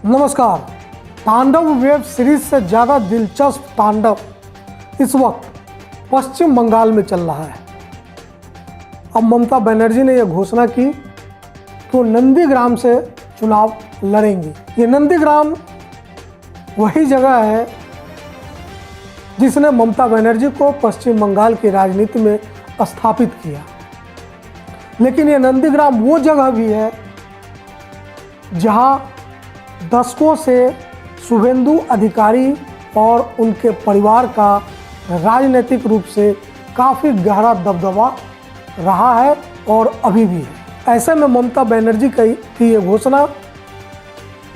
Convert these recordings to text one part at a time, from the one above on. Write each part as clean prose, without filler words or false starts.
नमस्कार। तांडव web series से ज़्यादा दिलचस्प तांडव इस वक्त पश्चिम बंगाल में चल रहा है। अब ममता बनर्जी ने यह घोषणा की कि वो नंदीग्राम से चुनाव लड़ेंगी। ये नंदीग्राम वही जगह है जिसने ममता बनर्जी को पश्चिम बंगाल की राजनीति में स्थापित किया। लेकिन ये नंदीग्राम वो जगह भी है जहां दशकों से शुभेंदु अधिकारी और उनके परिवार का राजनीतिक रूप से काफ़ी गहरा दबदबा रहा है और अभी भी है। ऐसे में ममता बनर्जी की ये घोषणा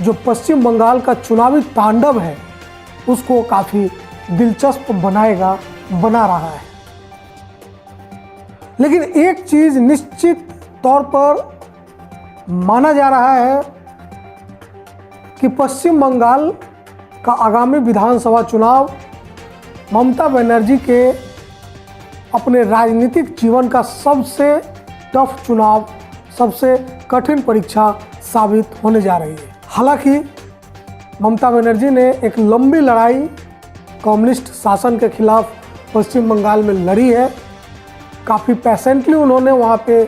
जो पश्चिम बंगाल का चुनावी तांडव है उसको काफ़ी दिलचस्प बना रहा है। लेकिन एक चीज़ निश्चित तौर पर माना जा रहा है कि पश्चिम बंगाल का आगामी विधानसभा चुनाव ममता बनर्जी के अपने राजनीतिक जीवन का सबसे टफ चुनाव, सबसे कठिन परीक्षा साबित होने जा रही है। हालांकि ममता बनर्जी ने एक लंबी लड़ाई कम्युनिस्ट शासन के खिलाफ पश्चिम बंगाल में लड़ी है। काफ़ी पैशेंटली उन्होंने वहाँ पे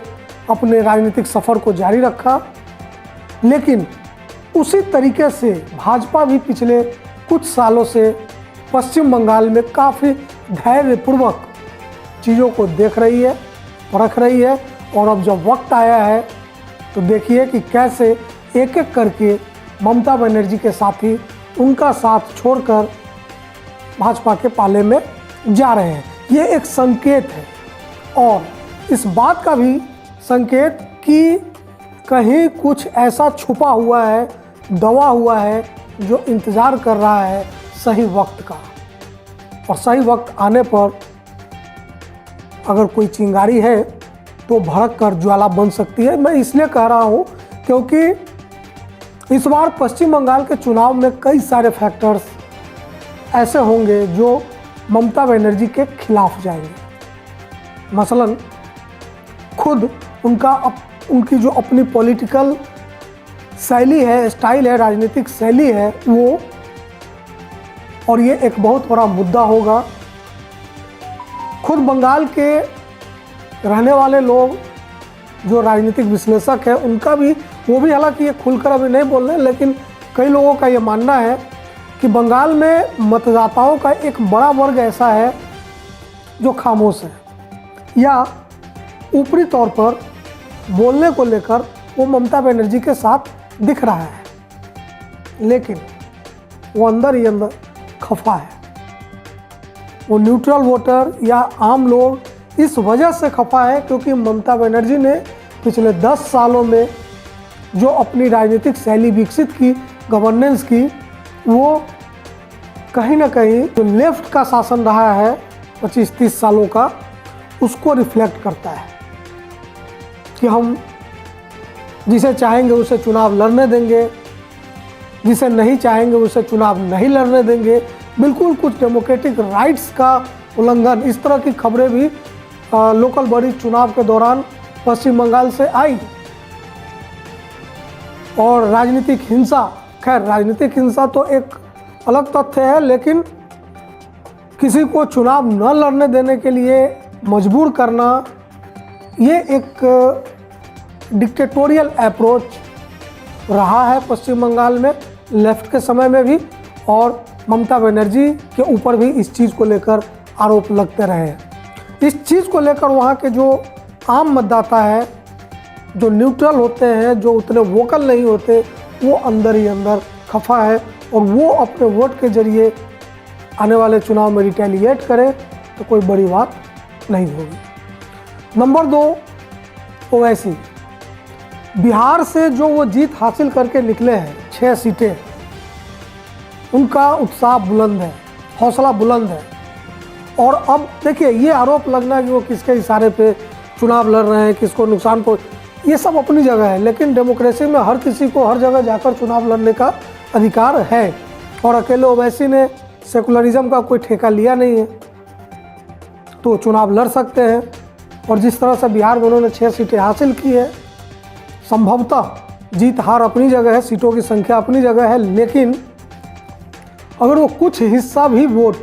अपने राजनीतिक सफ़र को जारी रखा। लेकिन उसी तरीके से भाजपा भी पिछले कुछ सालों से पश्चिम बंगाल में काफ़ी धैर्यपूर्वक चीज़ों को देख रही है, परख रही है। और अब जब वक्त आया है तो देखिए कि कैसे एक एक करके ममता बनर्जी के साथी उनका साथ छोड़कर भाजपा के पाले में जा रहे हैं। ये एक संकेत है और इस बात का भी संकेत कि कहीं कुछ ऐसा छुपा हुआ है, दबा हुआ है जो इंतज़ार कर रहा है सही वक्त का। और सही वक्त आने पर अगर कोई चिंगारी है तो भड़क कर ज्वाला बन सकती है। मैं इसलिए कह रहा हूँ क्योंकि इस बार पश्चिम बंगाल के चुनाव में कई सारे फैक्टर्स ऐसे होंगे जो ममता बनर्जी के खिलाफ जाएंगे। मसलन खुद उनकी जो अपनी पॉलिटिकल शैली है, स्टाइल है, राजनीतिक शैली है वो, और ये एक बहुत बड़ा मुद्दा होगा। खुद बंगाल के रहने वाले लोग जो राजनीतिक विश्लेषक हैं उनका भी, वो भी हालांकि ये खुलकर अभी नहीं बोल रहे हैं, लेकिन कई लोगों का ये मानना है कि बंगाल में मतदाताओं का एक बड़ा वर्ग ऐसा है जो खामोश है या ऊपरी तौर पर बोलने को लेकर वो ममता बनर्जी के साथ दिख रहा है, लेकिन वो अंदर ही अंदर खफा है। वो न्यूट्रल वोटर या आम लोग इस वजह से खफा है क्योंकि ममता बनर्जी ने पिछले 10 सालों में जो अपनी राजनीतिक शैली विकसित की, गवर्नेंस की, वो कहीं ना कहीं जो लेफ्ट का शासन रहा है 25-30 सालों का, उसको रिफ्लेक्ट करता है कि हम जिसे चाहेंगे उसे चुनाव लड़ने देंगे, जिसे नहीं चाहेंगे उसे चुनाव नहीं लड़ने देंगे। बिल्कुल कुछ डेमोक्रेटिक राइट्स का उल्लंघन, इस तरह की खबरें भी लोकल बॉडी चुनाव के दौरान पश्चिम बंगाल से आई। और राजनीतिक हिंसा, खैर राजनीतिक हिंसा तो एक अलग तथ्य है, लेकिन किसी को चुनाव न लड़ने देने के लिए मजबूर करना, ये एक डिक्टेटोरियल अप्रोच रहा है पश्चिम बंगाल में लेफ्ट के समय में भी, और ममता बनर्जी के ऊपर भी इस चीज़ को लेकर आरोप लगते रहे हैं। इस चीज़ को लेकर वहाँ के जो आम मतदाता है, जो न्यूट्रल होते हैं, जो उतने वोकल नहीं होते, वो अंदर ही अंदर खफा है और वो अपने वोट के जरिए आने वाले चुनाव में रिटेलिएट करे तो कोई बड़ी बात नहीं होगी। नंबर 2, ओवैसी। बिहार से जो वो जीत हासिल करके निकले हैं 6 सीटें, उनका उत्साह बुलंद है, हौसला बुलंद है। और अब देखिए ये आरोप लगना कि वो किसके इशारे पे चुनाव लड़ रहे हैं, किसको नुकसान को, ये सब अपनी जगह है, लेकिन डेमोक्रेसी में हर किसी को हर जगह जाकर चुनाव लड़ने का अधिकार है। और अकेले ओवैसी ने सेकुलरिज्म का कोई ठेका लिया नहीं है, तो चुनाव लड़ सकते हैं। और जिस तरह से बिहार में उन्होंने 6 सीटें हासिल की है, संभवतः जीत हार अपनी जगह है, सीटों की संख्या अपनी जगह है, लेकिन अगर वो कुछ हिस्सा भी वोट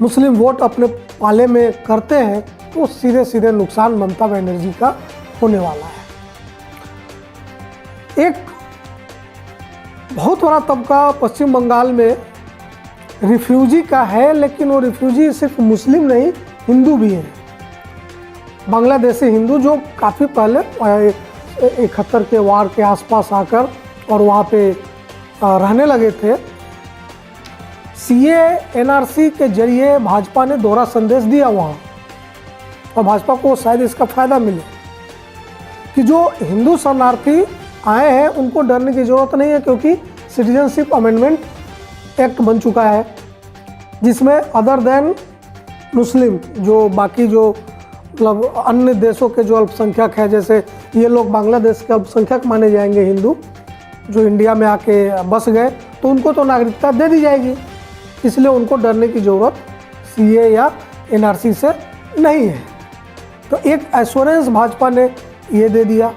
मुस्लिम वोट अपने पाले में करते हैं तो सीधे सीधे नुकसान ममता बनर्जी का होने वाला है। एक बहुत बड़ा तबका पश्चिम बंगाल में रिफ्यूजी का है, लेकिन वो रिफ्यूजी सिर्फ मुस्लिम नहीं, हिंदू भी हैं। बांग्लादेशी हिंदू जो काफ़ी पहले 71 के वार के आसपास आकर और वहाँ पे रहने लगे थे। सीए एनआरसी के जरिए भाजपा ने दोहरा संदेश दिया वहाँ, और भाजपा को शायद इसका फ़ायदा मिले कि जो हिंदू शरणार्थी आए हैं उनको डरने की ज़रूरत नहीं है, क्योंकि सिटीजनशिप अमेंडमेंट एक्ट बन चुका है जिसमें अदर देन मुस्लिम जो बाकी जो मतलब अन्य देशों के जो अल्पसंख्यक है, जैसे ये लोग बांग्लादेश के अल्पसंख्यक माने जाएंगे हिंदू जो इंडिया में आके बस गए, तो उनको तो नागरिकता दे दी जाएगी, इसलिए उनको डरने की ज़रूरत सीए या एनआरसी से नहीं है। तो एक एश्योरेंस भाजपा ने ये दे दिया।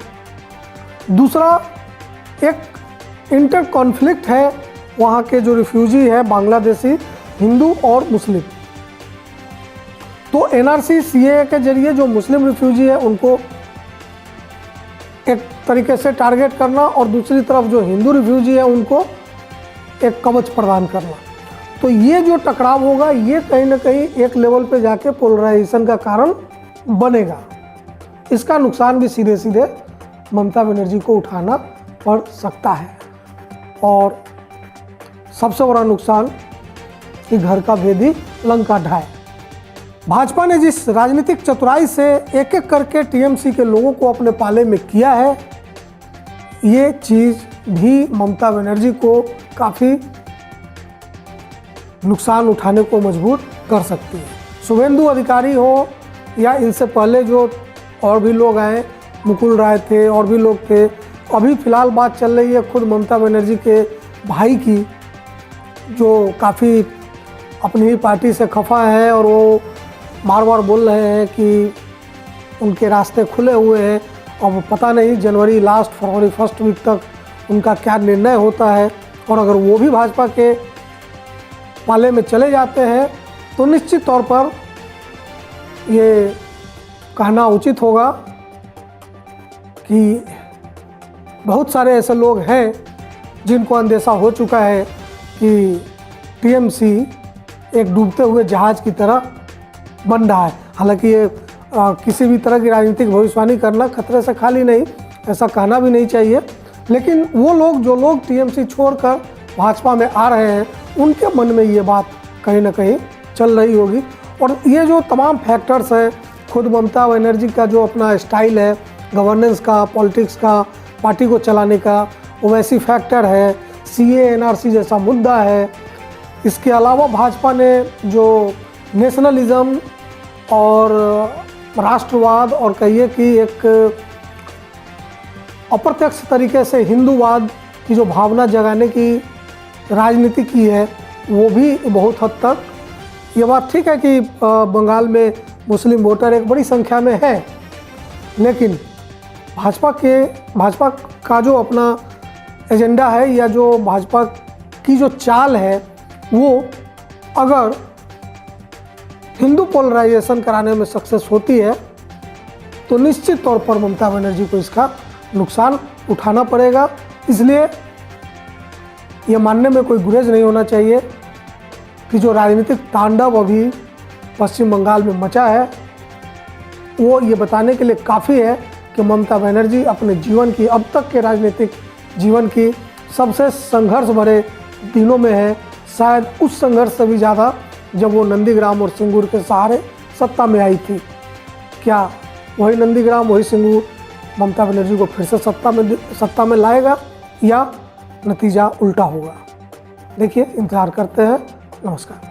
दूसरा, एक इंटर कॉन्फ्लिक्ट है वहाँ के जो रिफ्यूजी है बांग्लादेशी हिंदू और मुस्लिम, तो एनआरसी सीए के जरिए जो मुस्लिम रिफ्यूजी है उनको एक तरीके से टारगेट करना और दूसरी तरफ जो हिंदू रिफ्यूजी है उनको एक कवच प्रदान करना। तो ये जो टकराव होगा ये कहीं ना कहीं एक लेवल पे जाके पोलराइजेशन का कारण बनेगा। इसका नुकसान भी सीधे सीधे ममता बनर्जी को उठाना पड़ सकता है। और सबसे बड़ा नुकसान कि घर का भेदी लंका ढाए। भाजपा ने जिस राजनीतिक चतुराई से एक एक करके टीएमसी के लोगों को अपने पाले में किया है, ये चीज़ भी ममता बनर्जी को काफ़ी नुकसान उठाने को मजबूर कर सकती है। शुभेंदु अधिकारी हो या इनसे पहले जो और भी लोग आए, मुकुल राय थे और भी लोग थे, अभी फ़िलहाल बात चल रही है खुद ममता बनर्जी के भाई की, जो काफ़ी अपनी ही पार्टी से खफा है और वो बार बार बोल रहे हैं कि उनके रास्ते खुले हुए हैं। अब पता नहीं जनवरी लास्ट फरवरी फर्स्ट वीक तक उनका क्या निर्णय होता है, और अगर वो भी भाजपा के पाले में चले जाते हैं तो निश्चित तौर पर ये कहना उचित होगा कि बहुत सारे ऐसे लोग हैं जिनको अंदेशा हो चुका है कि टीएमसी एक डूबते हुए जहाज़ की तरह बन रहा है। हालांकि ये किसी भी तरह की राजनीतिक भविष्यवाणी करना खतरे से खाली नहीं, ऐसा कहना भी नहीं चाहिए, लेकिन वो लोग जो लोग टीएमसी छोड़कर भाजपा में आ रहे हैं उनके मन में ये बात कहीं ना कहीं चल रही होगी। और ये जो तमाम फैक्टर्स हैं, खुद ममता बनर्जी का जो अपना स्टाइल है गवर्नेंस का, पॉलिटिक्स का, पार्टी को चलाने का, ओवैसी फैक्टर है, सीए एनआरसी जैसा मुद्दा है, इसके अलावा भाजपा ने जो नेशनलिज्म और राष्ट्रवाद और कहिए कि एक अप्रत्यक्ष तरीके से हिंदूवाद की जो भावना जगाने की राजनीति की है, वो भी बहुत हद तक, ये बात ठीक है कि बंगाल में मुस्लिम वोटर एक बड़ी संख्या में है, लेकिन भाजपा का जो अपना एजेंडा है या जो भाजपा की जो चाल है, वो अगर हिंदू पोलराइजेशन कराने में सक्सेस होती है तो निश्चित तौर पर ममता बनर्जी को इसका नुकसान उठाना पड़ेगा। इसलिए ये मानने में कोई गुरेज नहीं होना चाहिए कि जो राजनीतिक तांडव अभी पश्चिम बंगाल में मचा है वो ये बताने के लिए काफ़ी है कि ममता बनर्जी अपने जीवन की, अब तक के राजनीतिक जीवन की सबसे संघर्ष भरे दिनों में है। शायद उस संघर्ष से भी ज़्यादा जब वो नंदीग्राम और सिंगूर के सहारे सत्ता में आई थी। क्या वही नंदीग्राम वही सिंगूर ममता बनर्जी को फिर से सत्ता में लाएगा या नतीजा उल्टा होगा? देखिए, इंतज़ार करते हैं। नमस्कार।